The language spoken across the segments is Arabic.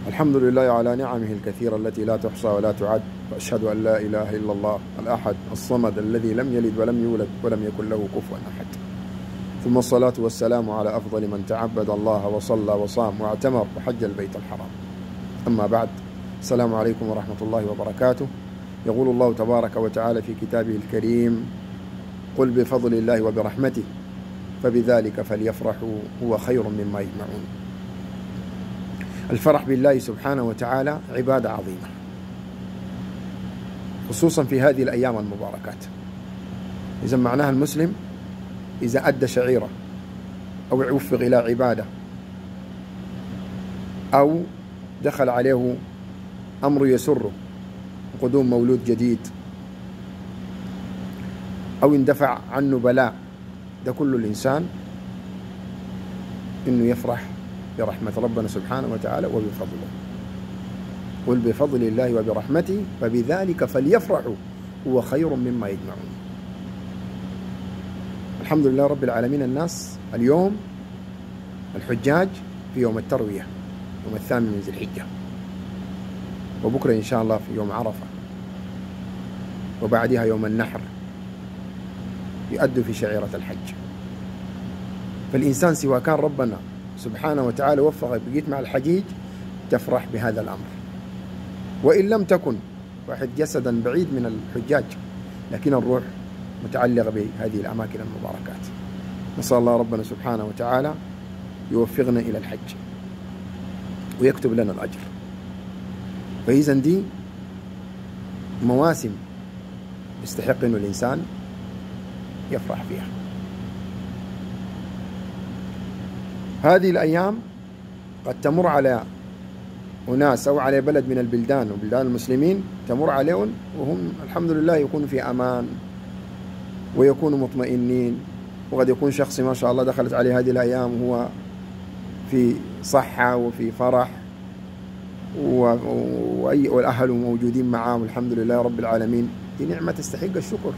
الحمد لله على نعمه الكثيرة التي لا تحصى ولا تعد، وأشهد أن لا إله إلا الله الأحد الصمد الذي لم يلد ولم يولد ولم يكن له كفوا أحد. ثم الصلاة والسلام على أفضل من تعبد الله وصلى وصام واعتمر وحج البيت الحرام. أما بعد، السلام عليكم ورحمة الله وبركاته. يقول الله تبارك وتعالى في كتابه الكريم: قل بفضل الله وبرحمته فبذلك فليفرحوا هو خير مما يجمعون. الفرح بالله سبحانه وتعالى عبادة عظيمة، خصوصا في هذه الأيام المباركات. إذا معناها المسلم إذا أدى شعيرة أو يوفق إلى عبادة أو دخل عليه أمر يسره، قدوم مولود جديد أو اندفع عنه بلاء، ده كل الإنسان إنه يفرح برحمة ربنا سبحانه وتعالى وبفضله. قل بفضل الله وبرحمته فبذلك فليفرحوا هو خير مما يجمعون. الحمد لله رب العالمين. الناس اليوم الحجاج في يوم التروية، يوم الثامن من ذي الحجة، وبكرة إن شاء الله في يوم عرفة، وبعدها يوم النحر يؤدوا في شعيرة الحج. فالإنسان سواء كان ربنا سبحانه وتعالى وفقك بقيت مع الحجيج تفرح بهذا الأمر، وإن لم تكن واحد جسدا بعيد من الحجاج لكن الروح متعلقة بهذه الأماكن المباركات. نسأل الله ربنا سبحانه وتعالى يوفقنا إلى الحج ويكتب لنا الأجر. فإذا دي مواسم يستحق إنه الإنسان يفرح فيها. هذه الأيام قد تمر على أناس أو على بلد من البلدان وبلدان المسلمين، تمر عليهم وهم الحمد لله يكونوا في أمان ويكونوا مطمئنين، وقد يكون شخص ما شاء الله دخلت عليه هذه الأيام وهو في صحة وفي فرح والأهل موجودين معاه الحمد لله رب العالمين. دي نعمة تستحق الشكر،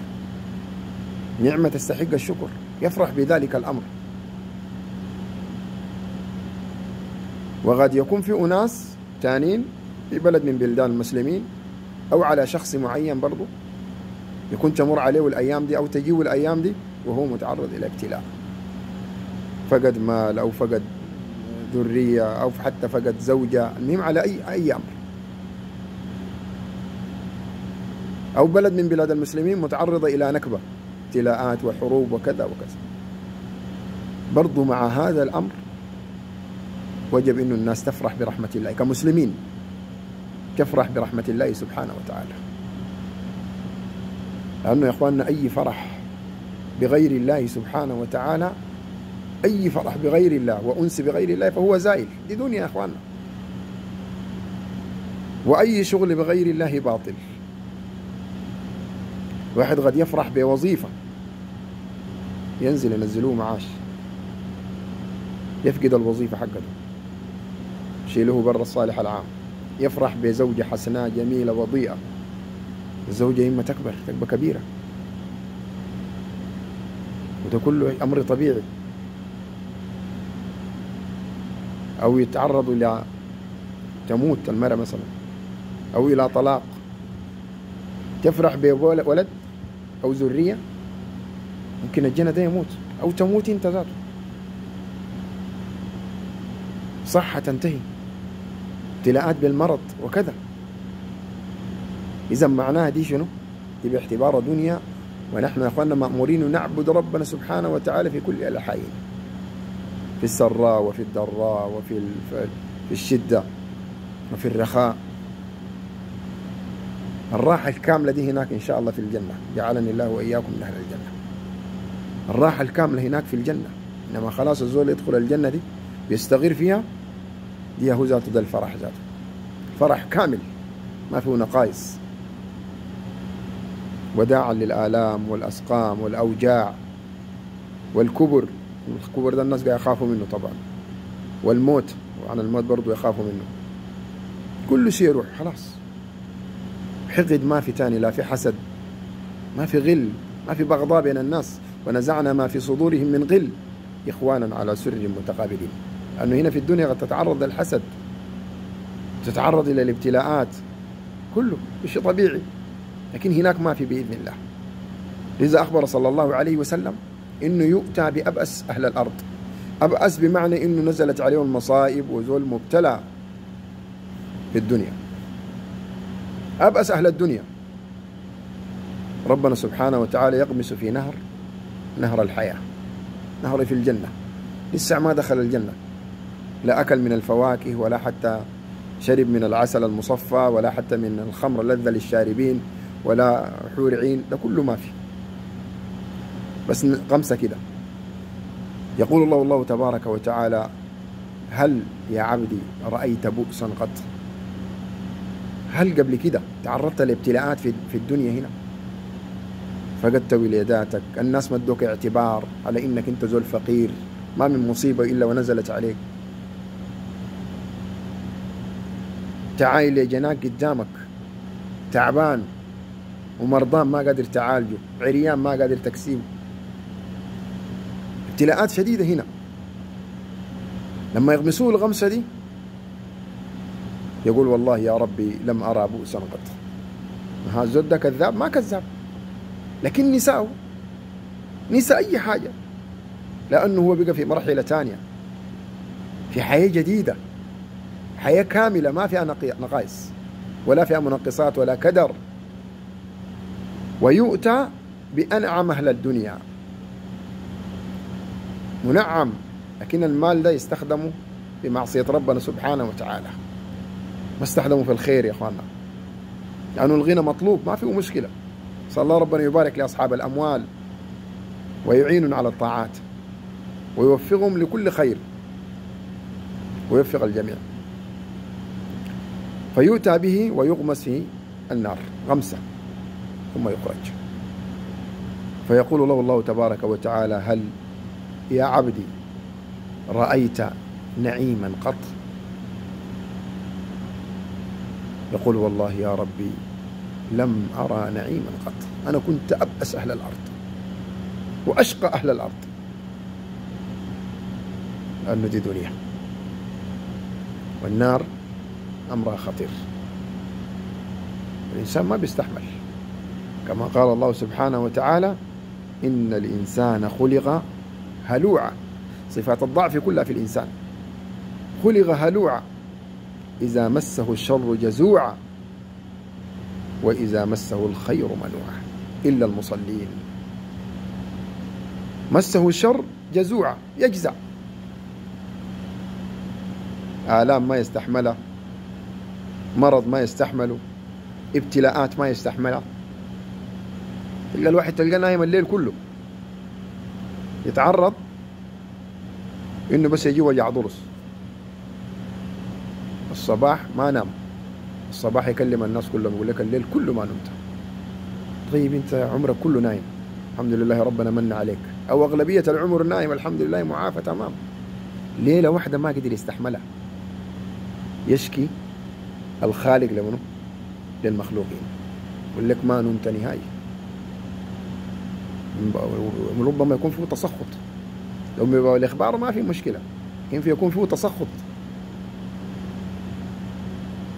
نعمة تستحق الشكر، يفرح بذلك الأمر. وقد يكون في أناس تانين في بلد من بلدان المسلمين أو على شخص معين برضو يكون تمر عليه الأيام دي أو تجيه الأيام دي وهو متعرض إلى ابتلاء، فقد مال أو فقد ذرية أو حتى فقد زوجة، المهم على أي أمر. أو بلد من بلاد المسلمين متعرضة إلى نكبة، ابتلاءات وحروب وكذا وكذا. برضو مع هذا الأمر وجب إنه الناس تفرح برحمة الله كمسلمين، تفرح برحمة الله سبحانه وتعالى. لأنه يا إخواننا أي فرح بغير الله سبحانه وتعالى، أي فرح بغير الله وأنس بغير الله فهو زائل، دي دنيا يا إخواننا. وأي شغل بغير الله باطل. واحد قد يفرح بوظيفة ينزل ينزلوه معاش، يفقد الوظيفة حقته يشيلوه برا الصالح العام. يفرح بزوجة حسناء جميلة وضيئة، الزوجة إما تكبر كبيرة، وده كله أمر طبيعي. أو يتعرض إلى تموت المرأة مثلا أو إلى طلاق، تفرح بولد أو ذرية، ممكن الجنة ده يموت أو تموت انت ذاته، صحة تنتهي، ابتلاءات بالمرض وكذا. إذا معناها دي شنو؟ دي باعتبار دنيا، ونحن يا أخواننا مأمورين نعبد ربنا سبحانه وتعالى في كل الأحايين، في السراء وفي الضراء وفي الشدة وفي الرخاء. الراحة الكاملة دي هناك إن شاء الله في الجنة، جعلني الله وإياكم من أهل الجنة. الراحة الكاملة هناك في الجنة، إنما خلاص الزول يدخل الجنة دي بيستغير فيها، دي هو ذاته ده الفرح ذاته، فرح كامل ما فيه نقائص، وداعا للآلام والأسقام والأوجاع والكبر. الكبر ده الناس قاعد يخافوا منه طبعا، والموت، وعن الموت برضو يخافوا منه. كل شيء يروح خلاص، حقد ما في تاني، لا في حسد، ما في غل، ما في بغضاء بين الناس. ونزعنا ما في صدورهم من غل إخوانا على سرر متقابلين. لأنه هنا في الدنيا قد تتعرض للحسد تتعرض إلى الابتلاءات، كله شيء طبيعي، لكن هناك ما في بإذن الله. لذا أخبر صلى الله عليه وسلم إنه يؤتى بأبأس أهل الأرض. أبأس بمعنى إنه نزلت عليهم المصائب وزول مبتلى في الدنيا، أبأس أهل الدنيا. ربنا سبحانه وتعالى يغمس في نهر الحياة، نهر في الجنة، لسه ما دخل الجنة، لا أكل من الفواكه ولا حتى شرب من العسل المصفى ولا حتى من الخمر لذة للشاربين ولا حور عين، ده كله ما في، بس غمسة كده. يقول الله تبارك وتعالى: هل يا عبدي رأيت بؤسا قط؟ هل قبل كده تعرضت لابتلاءات في الدنيا هنا فقدت ولاداتك؟ الناس مدوك اعتبار على انك انت زول فقير، ما من مصيبة الا ونزلت عليك. تعايل جناك قدامك تعبان ومرضان ما قادر تعالجه، عريان ما قادر تكسيه، ابتلاءات شديدة هنا. لما يغمسوه الغمسة دي يقول: والله يا ربي لم أرى بؤسا قط. هذا الزود ده كذاب؟ ما كذاب، لكن نساء أي حاجة، لأنه هو بقى في مرحلة ثانية، في حياة جديدة، حياة كاملة ما فيها نقائص ولا فيها منقصات ولا كدر. ويؤتى بأنعم أهل الدنيا، منعم، لكن المال ده يستخدمه بمعصية ربنا سبحانه وتعالى، ما استخدمه في الخير يا أخوانا، لأنه الغنى مطلوب ما فيه مشكلة. صلى الله ربنا يبارك لأصحاب الأموال ويعينون على الطاعات ويوفقهم لكل خير ويوفق الجميع. فيؤتى به ويغمس في النار غمسة ثم يخرج. فيقول له الله تبارك وتعالى: هل يا عبدي رأيت نعيما قط؟ يقول: والله يا ربي لم أرى نعيما قط. أنا كنت أبأس أهل الأرض وأشقى أهل الأرض، لأنه دي دنيا، والنار أمرها خطير، الإنسان ما بيستحمل. كما قال الله سبحانه وتعالى: إن الإنسان خلق هلوعا. صفات الضعف كلها في الإنسان، خلق هلوعا، إذا مسه الشر جزوعا وإذا مسه الخير منوعا، إلا المصلين. مسه الشر جزوعا، يجزع، آلام ما يستحملها، مرض ما يستحمله، ابتلاءات ما يستحملها. إلا الواحد تلقاه نايم الليل كله، يتعرض إنه بس يجي وجع ضرس، الصباح ما نام، الصباح يكلم الناس كلهم يقول لك الليل كله ما نمت. طيب أنت عمرك كله نايم، الحمد لله ربنا من عليك، أو أغلبية العمر نايم الحمد لله معافى تمام، ليلة واحدة ما قدر يستحملها، يشكي الخالق لمنه؟ للمخلوقين، يقول لك ما نمت نهائي. ربما يكون فيه تسخط، لو الإخبار ما في مشكلة، لكن يكون فيه تسخط.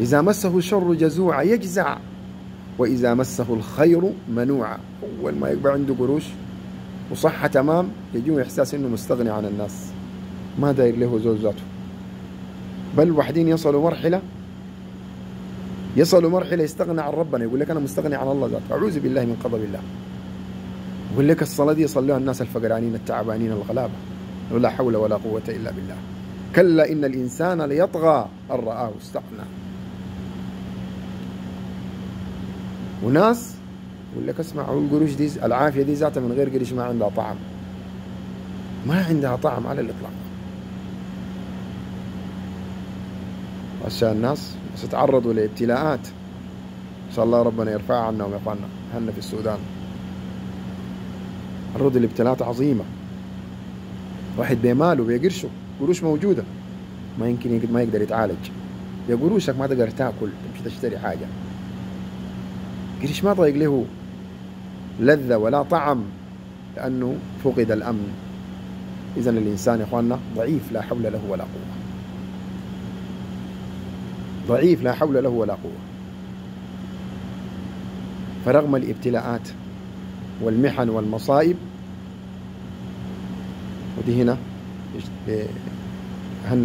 إذا مسه الشر جزوعا يجزع وإذا مسه الخير منوعا. أول ما يبقى عنده قروش وصحة تمام يجيه إحساس إنه مستغني عن الناس، ما داير له زوج ذاته. بل وحدين يصلوا مرحلة يستغنى عن ربنا، يقول لك أنا مستغني عن الله ذاته، أعوذ بالله من غضب الله. يقول لك الصلاة دي يصلوها الناس الفقرانين التعبانين الغلابة، لا حول ولا قوة إلا بالله. كلا إن الإنسان ليطغى أن رآه استغنى. وناس يقول لك اسمع، القروش دي العافية دي ذاتها من غير قرش ما عندها طعم، ما عندها طعم على الإطلاق. عشان الناس ستعرضوا لابتلاءات، إن شاء الله ربنا يرفعها عنا ويا إخواننا. هنا في السودان عرضوا لابتلاءات عظيمة، واحد بماله بقرشه، قروش موجودة ما يقدر يتعالج، يا قروشك ما تقدر تاكل تمشي تشتري حاجة، قرش ما طايق له لذة ولا طعم، لأنه فقد الأمن. إذن الإنسان يا إخواننا ضعيف، لا حول له ولا قوة. ضعيف لا حول له ولا قوة. فرغم الابتلاءات والمحن والمصائب، ودي هنا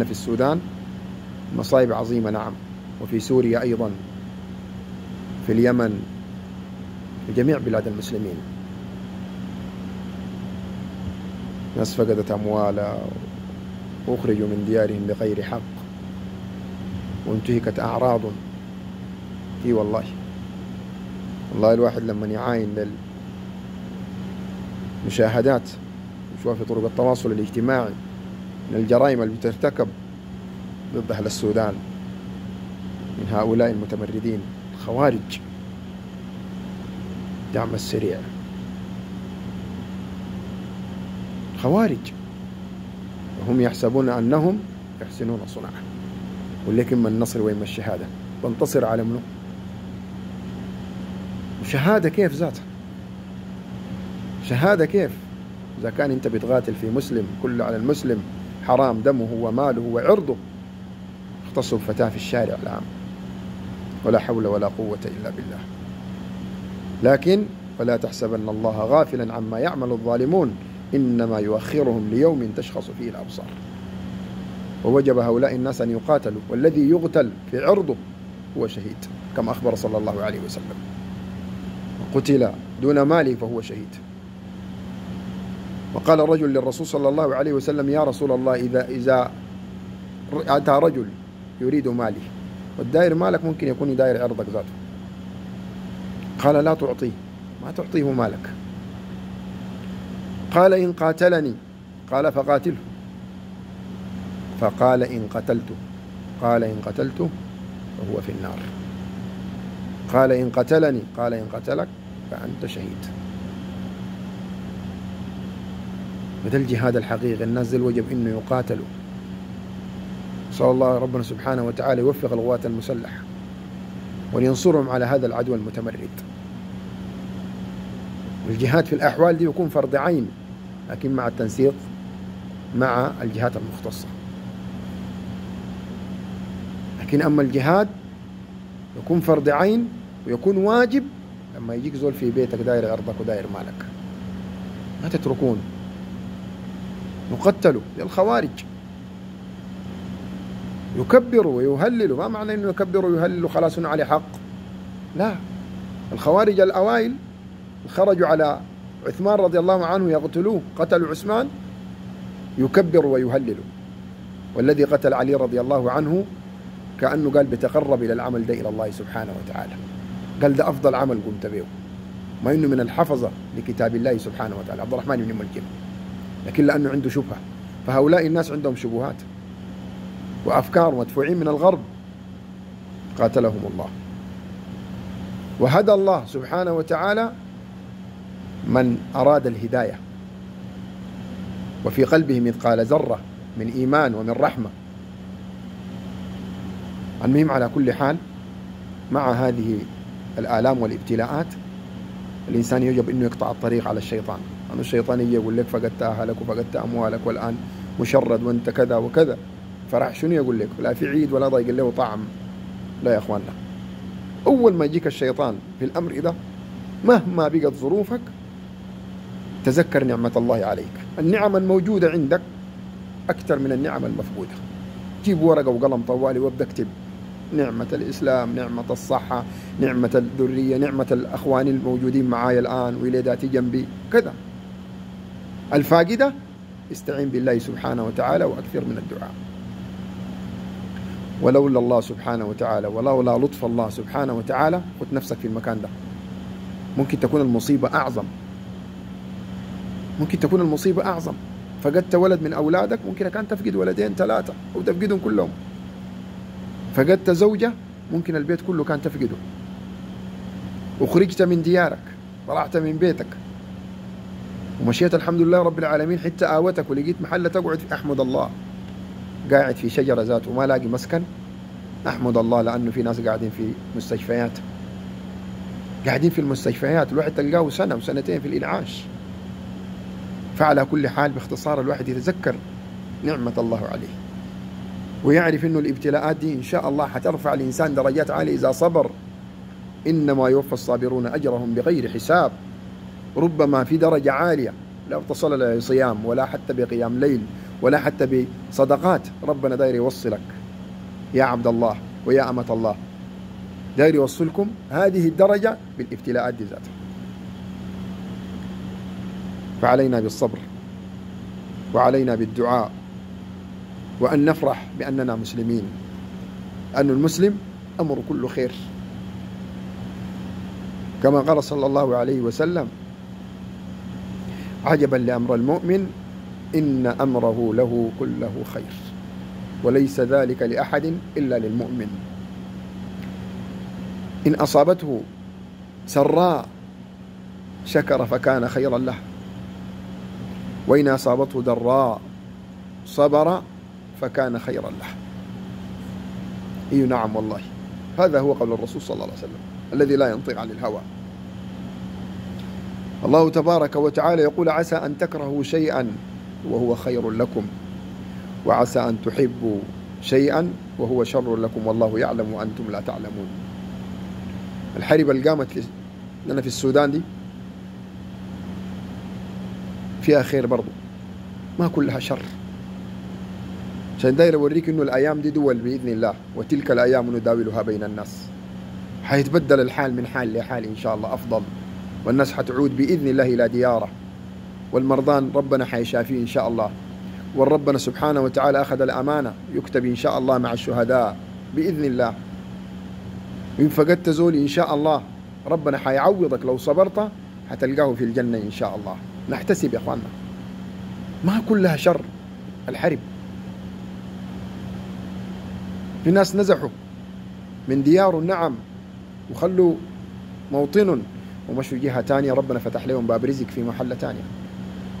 في السودان مصائب عظيمة نعم، وفي سوريا أيضا، في اليمن، في جميع بلاد المسلمين، ناس فقدت أموالها وأخرجوا من ديارهم بغير حق، وانتهكت أعراضهم. والله الواحد لما يعاين للمشاهدات يشوفها في طرق التواصل الاجتماعي من الجرائم اللي بترتكب ضد أهل السودان من هؤلاء المتمردين الخوارج دعم السريع، خوارج، وهم يحسبون أنهم يحسنون صنعا، ولكن ما النصر وإما الشهادة؟ تنتصر على منه؟ وشهادة كيف ذاتها؟ شهادة كيف إذا كان أنت بتقاتل في مسلم، كل على المسلم حرام دمه وماله وعرضه، اغتصب فتاة في الشارع العام، ولا حول ولا قوة إلا بالله. لكن فلا تحسبن الله غافلا عما يعمل الظالمون، إنما يؤخرهم ليوم تشخص فيه الأبصار. ووجب هؤلاء الناس أن يقاتلوا، والذي يقتل في عرضه هو شهيد، كما أخبر صلى الله عليه وسلم: قتل دون ماله فهو شهيد. وقال الرجل للرسول صلى الله عليه وسلم: يا رسول الله، إذا أتى رجل يريد مالي والدائر مالك ممكن يكون دائر عرضك ذاته، قال: لا تعطيه، ما تعطيه مالك. قال: إن قاتلني، قال: فقاتله. فقال: إن قتلته، قال: إن قتلته فهو في النار. قال: إن قتلني، قال: إن قتلك فأنت شهيد. وده الجهاد الحقيقي، الناس ذي وجب إنه يقاتلوا. صلى الله ربنا سبحانه وتعالى يوفق القوات المسلحة ولينصرهم على هذا العدو المتمرد. والجهاد في الأحوال دي يكون فرض عين، لكن مع التنسيق مع الجهات المختصة. لكن أما الجهاد يكون فرض عين ويكون واجب لما يجيك زول في بيتك داير عرضك وداير مالك، ما تتركون، يقتلوا للخوارج. يكبروا ويهللوا، ما معنى انه يكبروا ويهللوا خلاص انه عليه حق، لا. الخوارج الاوائل خرجوا على عثمان رضي الله عنه يقتلوه، قتلوا عثمان، يكبروا ويهللوا. والذي قتل علي رضي الله عنه كأنه قال بتقرب إلى العمل ده إلى الله سبحانه وتعالى، قال ده أفضل عمل قمت به، ما إنه من الحفظة لكتاب الله سبحانه وتعالى عبد الرحمن بن ملجم، لكن لأنه عنده شبهة. فهؤلاء الناس عندهم شبهات وأفكار مدفوعين من الغرب، قاتلهم الله. وهدى الله سبحانه وتعالى من أراد الهداية وفي قلبه مثقال ذرة من إيمان ومن رحمة. المهم على كل حال، مع هذه الآلام والابتلاءات الإنسان يجب أنه يقطع الطريق على الشيطان، أنه الشيطان يجي يقول لك فقدت أهلك وفقدت أموالك والآن مشرد وأنت كذا وكذا، فرح شنو يقول لك؟ لا في عيد ولا ضيق له طعم. لا يا أخواننا، أول ما يجيك الشيطان في الأمر ده مهما بقت ظروفك تذكر نعمة الله عليك. النعم الموجودة عندك أكثر من النعم المفقودة. جيب ورقة وقلم طوالي وابدأ اكتب: نعمة الإسلام، نعمة الصحة، نعمة الذرية، نعمة الأخوان الموجودين معاي الآن، ولاداتي جنبي كذا. الفاقدة استعين بالله سبحانه وتعالى وأكثر من الدعاء. ولولا الله سبحانه وتعالى ولولا لطف الله سبحانه وتعالى خذ نفسك في المكان ده. ممكن تكون المصيبة أعظم، ممكن تكون المصيبة أعظم. فقدت ولد من أولادك، ممكن كان تفقد ولدين ثلاثة أو تفقدهم كلهم. فقدت زوجة، ممكن البيت كله كان تفقده. وخرجت من ديارك، طلعت من بيتك ومشيت الحمد لله رب العالمين حتى آوتك ولقيت محل تقعد فيه، أحمد الله. قاعد في شجرة ذاته وما لاقي مسكن، أحمد الله، لأنه في ناس قاعدين في مستشفيات، قاعدين في المستشفيات، الواحد تلقاه سنة وسنتين في الإنعاش. فعلى كل حال باختصار الواحد يتذكر نعمة الله عليه ويعرف أنه الابتلاءات دي إن شاء الله حترفع الإنسان درجات عالية إذا صبر. إنما يوفى الصابرون أجرهم بغير حساب. ربما في درجة عالية لا تصل إلى صيام ولا حتى بقيام ليل ولا حتى بصدقات، ربنا داير يوصلك يا عبد الله ويا أمة الله، داير يوصلكم هذه الدرجة بالابتلاءات دي ذاتها. فعلينا بالصبر وعلينا بالدعاء وأن نفرح بأننا مسلمين، أن المسلم أمر كله خير، كما قال صلى الله عليه وسلم: عجبا لأمر المؤمن إن أمره له كله خير وليس ذلك لأحد إلا للمؤمن. إن أصابته سراء شكر فكان خيرا له، وإن أصابته ضراء صبر فكان خيرا له. إي نعم والله، هذا هو قول الرسول صلى الله عليه وسلم الذي لا ينطق عن الهوى. الله تبارك وتعالى يقول: عسى أن تكرهوا شيئا وهو خير لكم، وعسى أن تحبوا شيئا وهو شر لكم، والله يعلم وأنتم لا تعلمون. الحرب اللي قامت لنا في السودان دي فيها خير برضو، ما كلها شر. عشان داير أوريك إنه الأيام دي دول بإذن الله، وتلك الأيام نداولها بين الناس. حيتبدل الحال من حال لحال إن شاء الله أفضل، والناس حتعود بإذن الله إلى دياره، والمرضان ربنا حيشافيه إن شاء الله، والربنا سبحانه وتعالى أخذ الأمانة يكتب إن شاء الله مع الشهداء بإذن الله. وإن فقدت زولي إن شاء الله ربنا حيعوضك، لو صبرت حتلقاه في الجنة إن شاء الله. نحتسب يا أخواننا، ما كلها شر الحرب. في ناس نزحوا من ديار النعم وخلوا موطن ومشوا جهة تانية، ربنا فتح لهم باب رزق في محلة تانية،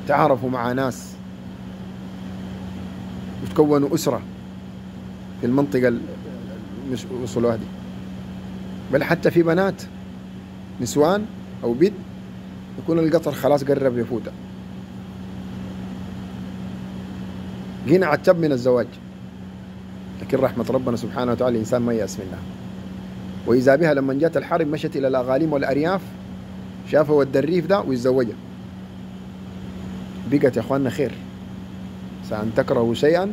تعارفوا مع ناس وتكونوا أسرة في المنطقة وصلوا هذه. بل حتى في بنات نسوان أو بنت يكون القطر خلاص قرب يفوتها، جينا عتب من الزواج، لكن رحمة ربنا سبحانه وتعالى الإنسان ما يأس منها. وإذا بها لما جاءت الحرب مشت إلى الأغاليم والأرياف، شافوا الدريف ده ويتزوجها، بقت يا أخواننا خير. سأن تكرهوا شيئا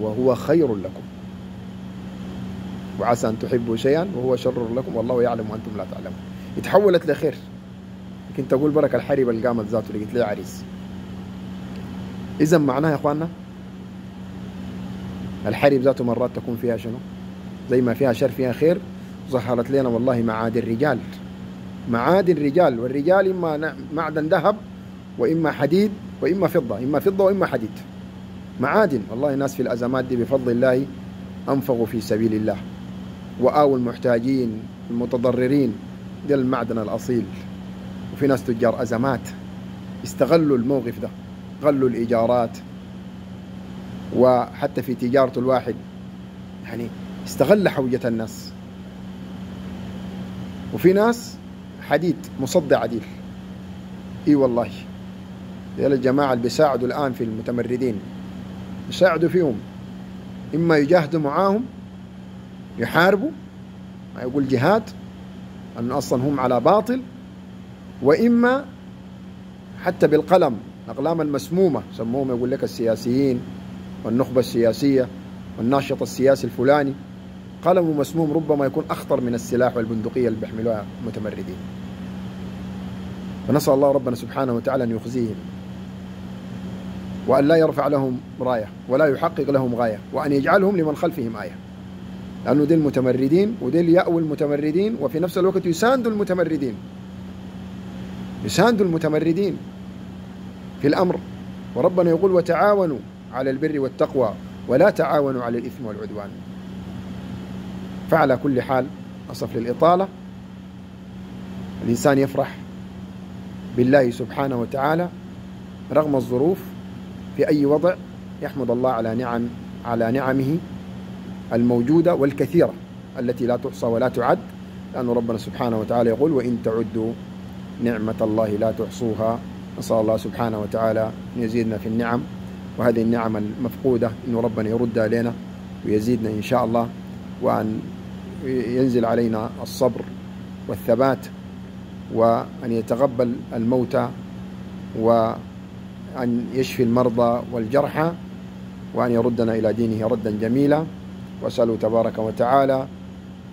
وهو خير لكم، وعسى أن تحبوا شيئا وهو شر لكم، والله يعلم وأنتم لا تعلمون. اتحولت لخير، لكن تقول بركة الحرب اللي قامت ذاته لقيت لي عريس. إذا معناها يا أخواننا الحرب ذاته مرات تكون فيها شنو؟ زي ما فيها شر فيها خير. ظهرت لنا والله معادن الرجال، معادن الرجال، والرجال إما معدن ذهب وإما حديد وإما فضة، إما فضة وإما حديد، معادن. والله ناس في الأزمات دي بفضل الله أنفقوا في سبيل الله وآووا المحتاجين المتضررين، ده المعدن الأصيل. وفي ناس تجار أزمات استغلوا الموقف ده، غلوا الإيجارات، وحتى في تجارة الواحد يعني استغل حوجة الناس. وفي ناس حديد مصدع عديل، اي والله. ديال الجماعة اللي بيساعدوا الآن في المتمردين يساعدوا فيهم، إما يجاهدوا معاهم يحاربوا، ما يقول جهاد أن أصلا هم على باطل، وإما حتى بالقلم، الأقلام المسمومة سموهم، يقول لك السياسيين والنخبة السياسية والناشط السياسي الفلاني، قلمه مسموم ربما يكون أخطر من السلاح والبندقية اللي بيحملوها المتمردين. فنسأل الله ربنا سبحانه وتعالى أن يخزيهم، وأن لا يرفع لهم راية ولا يحقق لهم غاية، وأن يجعلهم لمن خلفهم آية، لأنه دي المتمردين ودي يأوي المتمردين، وفي نفس الوقت يساندوا المتمردين، يساندوا المتمردين في الأمر. وربنا يقول: وتعاونوا على البر والتقوى ولا تعاونوا على الإثم والعدوان. فعلى كل حال، أصف للإطالة، الإنسان يفرح بالله سبحانه وتعالى رغم الظروف، في أي وضع يحمد الله على نعمه الموجودة والكثيرة التي لا تحصى ولا تعد، لأن ربنا سبحانه وتعالى يقول: وإن تعدوا نعمة الله لا تحصوها. نسأل الله سبحانه وتعالى أن يزيدنا في النعم، وهذه النعم المفقودة إنه ربنا يردها لنا ويزيدنا إن شاء الله، وأن ينزل علينا الصبر والثبات، وأن يتقبل الموتى، وأن يشفي المرضى والجرحى، وأن يردنا إلى دينه ردا جميلا. وأسأله تبارك وتعالى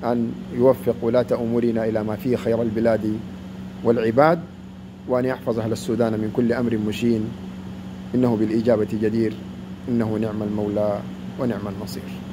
أن يوفق ولاة أمورنا إلى ما فيه خير البلاد والعباد، وأن يحفظ أهل السودان من كل أمر مشين، إنه بالإجابة جدير، إنه نعم المولى ونعم النصير.